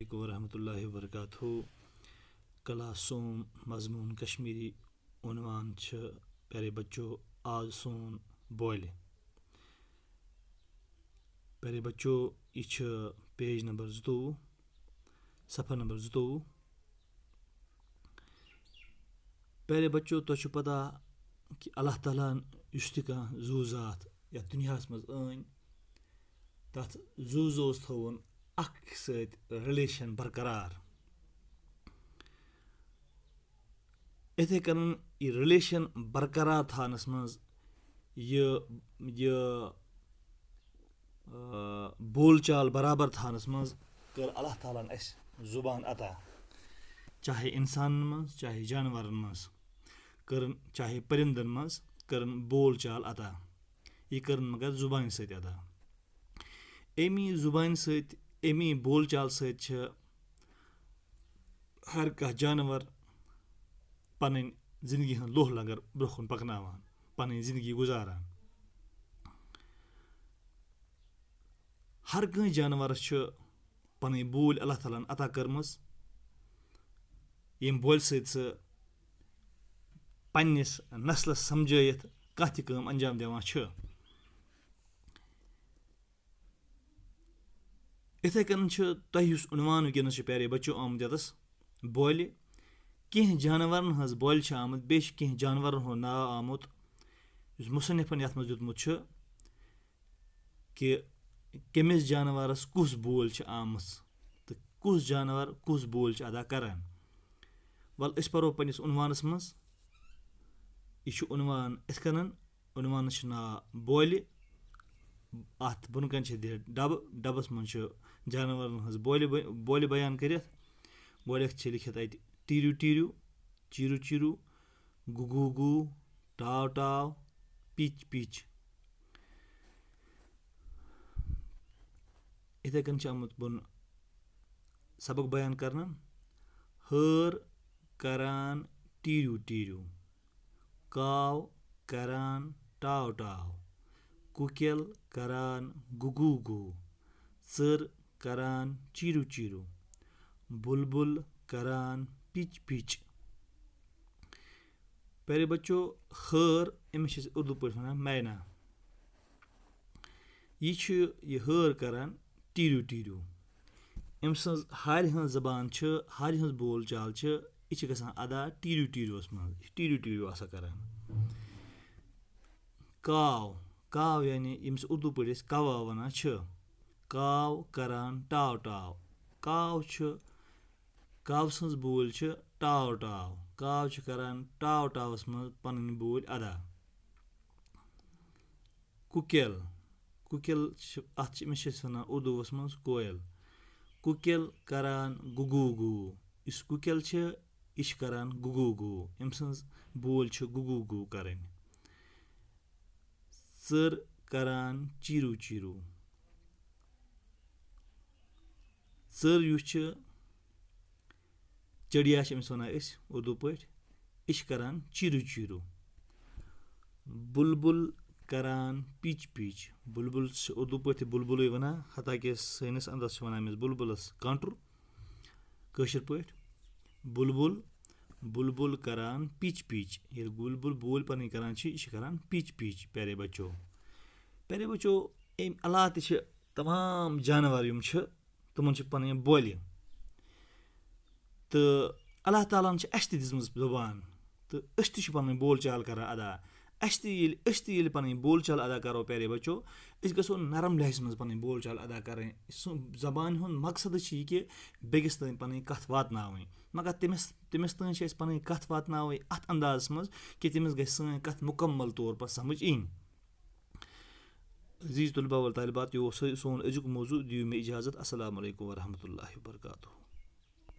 वरहमतुल्लाहि वबरकातुहू क्लासों मजमून कश्मीरी उनवान प्यारे बच्चों आज सोन बोल प्यारे बच्चों यह पेज नंबर 22 सफ़ा नंबर 22 प्यारे बच्चों तो पता कि अल्लाह ताला इस जू ज़ात या दुनिया मज तथ जूस थवन रिलेशन बरकरार इथे कन यह रिलेशन बरकरार थानस मज बोल चाल बराबर थानस मज कर अल्लाह ताला जुबान अता चाहे इंसान मज चाहे जानवर मज कर चाहे परिंदन मज कर बोल चाल अता यह कर मगर जुबान सत अता अमी जुबान सत अमी बोल चाल सत हर कह जानवर पन जिंदगी हंद लोह लंगर ब्रोखन पकनावान पन जिंदगी गुजारान हर कह जानवर पन बोल अल्लाह ताला अता कर्मस यम बोल सत पन्निस नस्लस समझायत कह तह काम अंजाम दिवान इथे कन तह उनवान वनस प्यारे बच्चों आमद यस बोल कह जानवर हज बोल आमद बे कह जानवर हुंद नाव आमुत मुसन्निफन यथ मज दितमुत कि कमिस जानवरस कुस बोल आमस तो कुस जानवर कुस बोल अदा करान वल अस परो पन्निस उनवानस मज यह उनवान इथ कन उनवान नाव बोल अत बुन कन डब डबस मज जानवर हज बोल बयान कर बोल लिखित अत टीरू टीरू चिरू चिरू गुगू गू टाव टाव पिच पिच इथे कन आमुत बुन सबक बयान करना हर करान टीरू टीरू काव करान टाव टाव कुकेल करान गुगू गू सर करान चिरू चिरू बुलबुल करान पिच पिच प्यारे बच्चों हर अमिस उर्दू पे वन मैना यह हर करान टीरू टीरू अम सज हार हज जबान हार हज बोल चाल यह गसान अदा टीरू टीरूस मज टीरू टीरू आसा करान काव काव यानी यमिस उर्दू पे कवा वन काव करान टाव टाव काव सज बोल टाव टाव काव करान टाव टावस मज पन बोल अदा कुकेल कुकेल अमिस वन उर्दूस मज कोयल कुकेल करान गुगू गू इस कुकेल यह करान गुगू गू अम सज बोल गुगू गू करन सर करान चिरू चिरू सर युस चिड़िया अमिस वन उर्दू पे यह करान चिरू चिरू बुलबुल करान पिच पिच बुलबुल उर्दू पे बुलबुल वन हालांकि सैनिस अंदस वन अमिस बुलबुलस कांटुर कशर पे बुलबुल बुलबुल करान पिच पिच ये बुलबुल बोल पन करान यह करान पिच पिच प्यारे बच्चों अम अलावा तमाम जानवर तमन पन बोल तो अल्लाह ताला अस दिम जुबान तो अस पन बोल चाल कर अदा अस पन बोल चाल अदा करो प्यारे बच्चों अस गो नरम लहज मज पन बोल चाल अदा कर जबान हुंद मकसद यह कि बेगिस तन पन कथ वातनावनी मगर तमिस तन पन कथ वातनाव अत अंदाज मज कि तमिस गई सन कथ मुकम्मल तौर पर समझ इन अजीज तुलबा व तालिबात यो सोन अजुक मौजू दियो मे इजाज़त अस्सलामु अलैकुम वरहमतुल्लाहि वबरकातुहू।